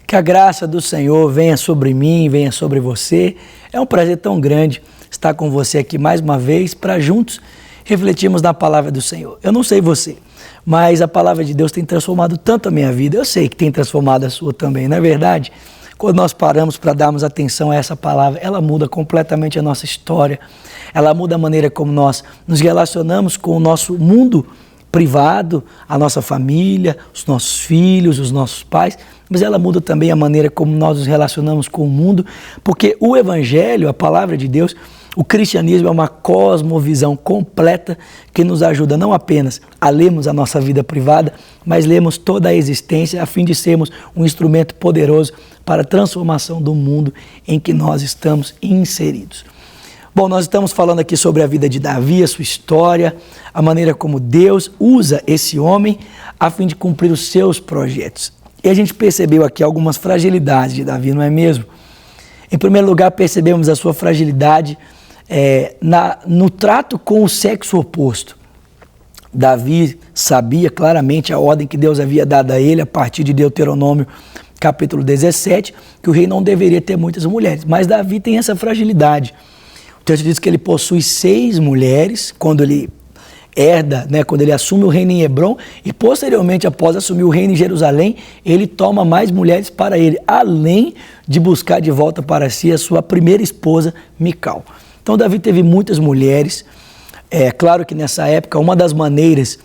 Que a graça do Senhor venha sobre mim, venha sobre você. É um prazer tão grande estar com você aqui mais uma vez para juntos refletirmos na palavra do Senhor. Eu não sei você, mas a palavra de Deus tem transformado tanto a minha vida. Eu sei que tem transformado a sua também, não é verdade? Quando nós paramos para darmos atenção a essa palavra, ela muda completamente a nossa história. Ela muda a maneira como nós nos relacionamos com o nosso mundo privado, a nossa família, os nossos filhos, os nossos pais, mas ela muda também a maneira como nós nos relacionamos com o mundo, porque o Evangelho, a palavra de Deus, o cristianismo é uma cosmovisão completa que nos ajuda não apenas a lermos a nossa vida privada, mas lermos toda a existência a fim de sermos um instrumento poderoso para a transformação do mundo em que nós estamos inseridos. Bom, nós estamos falando aqui sobre a vida de Davi, a sua história, a maneira como Deus usa esse homem a fim de cumprir os seus projetos. E a gente percebeu aqui algumas fragilidades de Davi, não é mesmo? Em primeiro lugar, percebemos a sua fragilidade no trato com o sexo oposto. Davi sabia claramente a ordem que Deus havia dado a ele a partir de Deuteronômio capítulo 17, que o rei não deveria ter muitas mulheres, mas Davi tem essa fragilidade. O texto diz que ele possui 6 mulheres quando ele herda, quando ele assume o reino em Hebrom, e posteriormente, após assumir o reino em Jerusalém, ele toma mais mulheres para ele, além de buscar de volta para si a sua primeira esposa, Mical. Então Davi teve muitas mulheres. É claro que nessa época uma das maneiras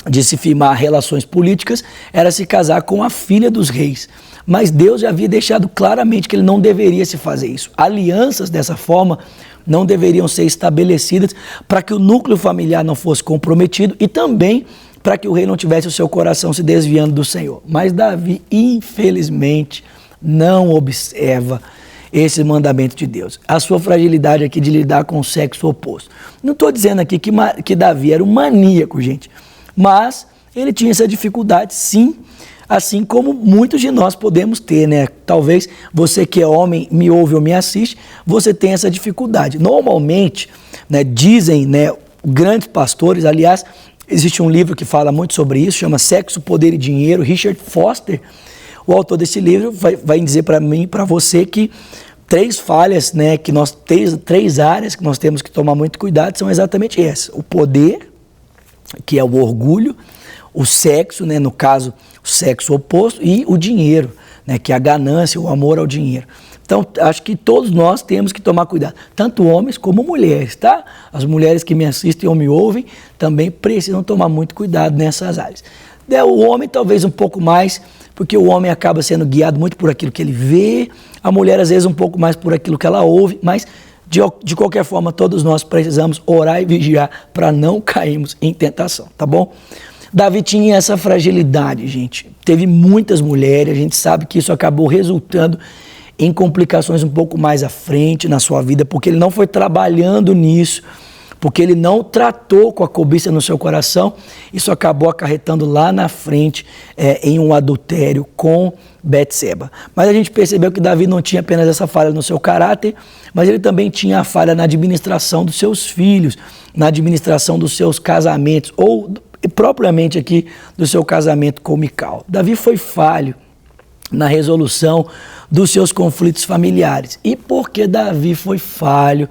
de se firmar relações políticas era se casar com a filha dos reis. Mas Deus já havia deixado claramente que ele não deveria se fazer isso. Alianças dessa forma não deveriam ser estabelecidas para que o núcleo familiar não fosse comprometido e também para que o rei não tivesse o seu coração se desviando do Senhor. Mas Davi, infelizmente, não observa esse mandamento de Deus. A sua fragilidade aqui de lidar com o sexo oposto. Não estou dizendo aqui que Davi era um maníaco, gente, mas ele tinha essa dificuldade, sim, assim como muitos de nós podemos ter, Talvez você que é homem, me ouve ou me assiste, você tem essa dificuldade. Normalmente, dizem, grandes pastores, aliás, existe um livro que fala muito sobre isso, chama Sexo, Poder e Dinheiro, Richard Foster, o autor desse livro vai dizer para mim e para você que 3 falhas, que nós 3 áreas que nós temos que tomar muito cuidado são exatamente essas: o poder, que é o orgulho, o sexo, no caso, o sexo oposto, e o dinheiro, que é a ganância, o amor ao dinheiro. Então, acho que todos nós temos que tomar cuidado, tanto homens como mulheres, tá? As mulheres que me assistem ou me ouvem também precisam tomar muito cuidado nessas áreas. O homem talvez um pouco mais, porque o homem acaba sendo guiado muito por aquilo que ele vê, a mulher às vezes um pouco mais por aquilo que ela ouve, mas de qualquer forma todos nós precisamos orar e vigiar para não cairmos em tentação, tá bom? Davi tinha essa fragilidade, gente. Teve muitas mulheres, a gente sabe que isso acabou resultando em complicações um pouco mais à frente na sua vida, porque ele não foi trabalhando nisso, porque ele não tratou com a cobiça no seu coração. Isso acabou acarretando lá na frente em um adultério com Betseba. Mas a gente percebeu que Davi não tinha apenas essa falha no seu caráter, mas ele também tinha a falha na administração dos seus filhos, na administração dos seus casamentos, ou propriamente aqui do seu casamento com Mical. Davi foi falho na resolução dos seus conflitos familiares. E porque Davi foi falho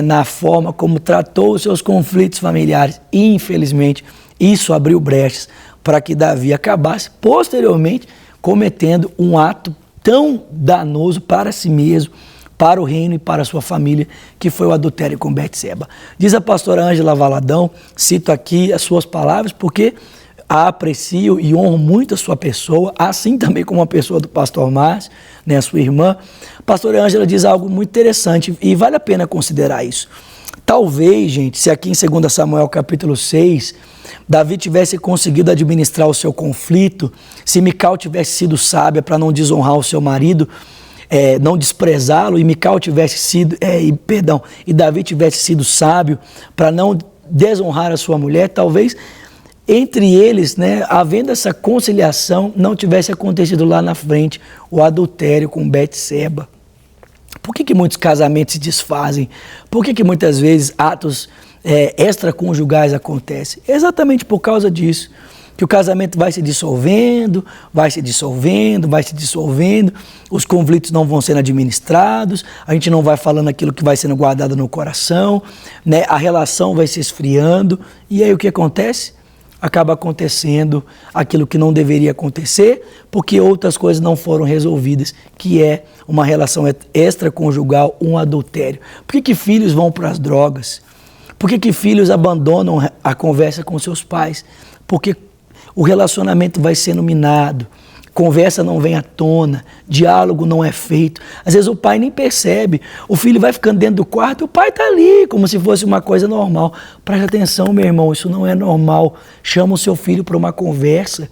na forma como tratou os seus conflitos familiares, infelizmente, isso abriu brechas para que Davi acabasse posteriormente cometendo um ato tão danoso para si mesmo, para o reino e para a sua família, que foi o adultério com Betseba. Diz a pastora Ângela Valadão, cito aqui as suas palavras, porque a aprecio e honro muito a sua pessoa, assim também como a pessoa do pastor Márcio, a sua irmã. A pastora Ângela diz algo muito interessante e vale a pena considerar isso. Talvez, gente, se aqui em 2 Samuel capítulo 6, Davi tivesse conseguido administrar o seu conflito, se Mical tivesse sido sábia para não desonrar o seu marido, não desprezá-lo, e Mical tivesse sido, e Davi tivesse sido sábio para não desonrar a sua mulher, talvez entre eles, havendo essa conciliação, não tivesse acontecido lá na frente o adultério com Betseba. Por que muitos casamentos se desfazem? Por que muitas vezes atos extraconjugais acontecem? Exatamente por causa disso. que o casamento vai se dissolvendo, vai se dissolvendo, vai se dissolvendo, os conflitos não vão sendo administrados, a gente não vai falando aquilo que vai sendo guardado no coração, né? A relação vai se esfriando, e aí o que acontece? Acaba acontecendo aquilo que não deveria acontecer, porque outras coisas não foram resolvidas, que é uma relação extraconjugal, um adultério. Por que filhos vão para as drogas? Por que filhos abandonam a conversa com seus pais? Porque o relacionamento vai sendo minado, conversa não vem à tona, diálogo não é feito. Às vezes o pai nem percebe, o filho vai ficando dentro do quarto e o pai está ali, como se fosse uma coisa normal. Preste atenção, meu irmão, isso não é normal. Chama o seu filho para uma conversa.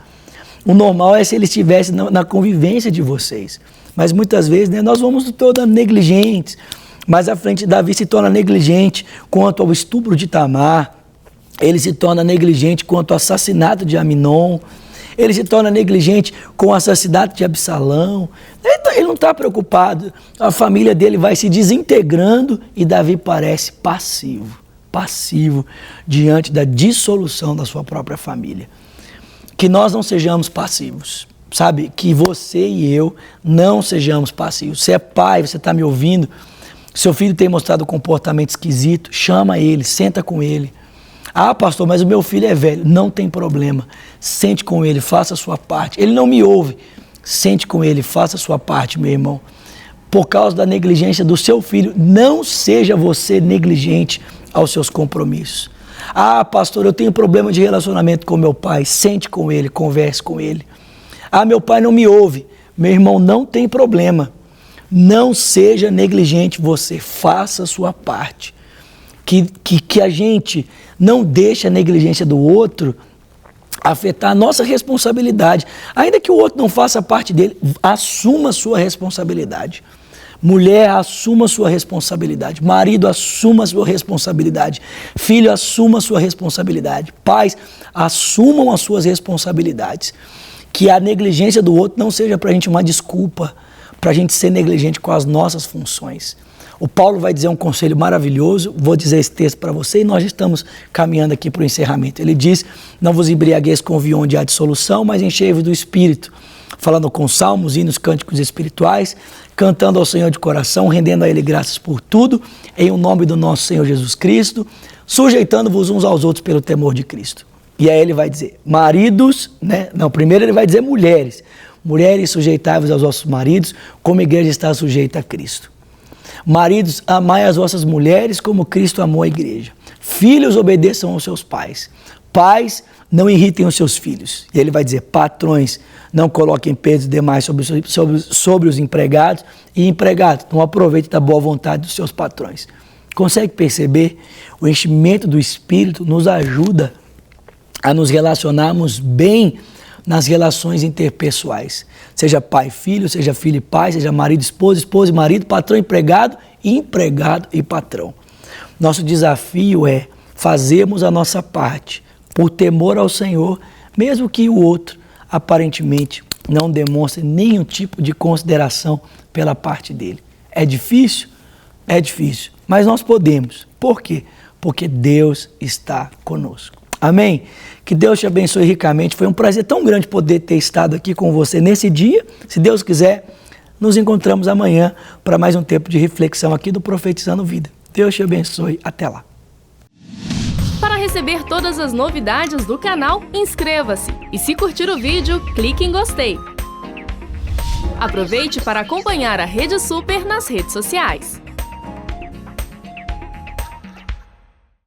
O normal é se ele estivesse na convivência de vocês. Mas muitas vezes, né, nós vamos toda negligentes. Mais à frente, Davi se torna negligente quanto ao estupro de Tamar. Ele se torna negligente quanto ao assassinato de Aminon. Ele se torna negligente com o assassinato de Absalão. Ele não está preocupado. A família dele vai se desintegrando e Davi parece passivo diante da dissolução da sua própria família. Que nós não sejamos passivos, sabe? Que você e eu não sejamos passivos. Você é pai, você está me ouvindo, seu filho tem mostrado um comportamento esquisito, chama ele, senta com ele. Ah, pastor, mas o meu filho é velho. Não tem problema. Sente com ele, faça a sua parte. Ele não me ouve. Sente com ele, faça a sua parte, meu irmão. Por causa da negligência do seu filho, não seja você negligente aos seus compromissos. Ah, pastor, eu tenho problema de relacionamento com meu pai. Sente com ele, converse com ele. Ah, meu pai não me ouve. Meu irmão, não tem problema. Não seja negligente você, faça a sua parte. Que a gente não deixe a negligência do outro afetar a nossa responsabilidade. Ainda que o outro não faça parte dele, assuma a sua responsabilidade. Mulher, assuma a sua responsabilidade. Marido, assuma a sua responsabilidade. Filho, assuma a sua responsabilidade. Pais, assumam as suas responsabilidades. Que a negligência do outro não seja para a gente uma desculpa, para a gente ser negligente com as nossas funções. O Paulo vai dizer um conselho maravilhoso, vou dizer esse texto para você e nós estamos caminhando aqui para o encerramento. Ele diz, não vos embriagueis com vinho onde há dissolução, mas enchei-vos do Espírito, falando com salmos, hinos, cânticos espirituais, cantando ao Senhor de coração, rendendo a Ele graças por tudo, em o nome do nosso Senhor Jesus Cristo, sujeitando-vos uns aos outros pelo temor de Cristo. E aí ele vai dizer, maridos, né? Não, primeiro ele vai dizer mulheres. Mulheres, sujeitai-vos aos vossos maridos, como a igreja está sujeita a Cristo. Maridos, amai as vossas mulheres como Cristo amou a igreja. Filhos, obedeçam aos seus pais. Pais, não irritem os seus filhos. E ele vai dizer, patrões, não coloquem peso demais sobre os empregados. E empregados, não aproveitem da boa vontade dos seus patrões. Consegue perceber? O enchimento do Espírito nos ajuda a nos relacionarmos bem nas relações interpessoais. Seja pai e filho, seja filho e pai, seja marido, esposa e marido, patrão, empregado e patrão. Nosso desafio é fazermos a nossa parte por temor ao Senhor, mesmo que o outro aparentemente não demonstre nenhum tipo de consideração pela parte dele. É difícil? É difícil, mas nós podemos. Por quê? Porque Deus está conosco. Amém? Que Deus te abençoe ricamente. Foi um prazer tão grande poder ter estado aqui com você nesse dia. Se Deus quiser, nos encontramos amanhã para mais um tempo de reflexão aqui do Profetizando Vida. Deus te abençoe. Até lá. Para receber todas as novidades do canal, inscreva-se. E se curtir o vídeo, clique em gostei. Aproveite para acompanhar a Rede Super nas redes sociais.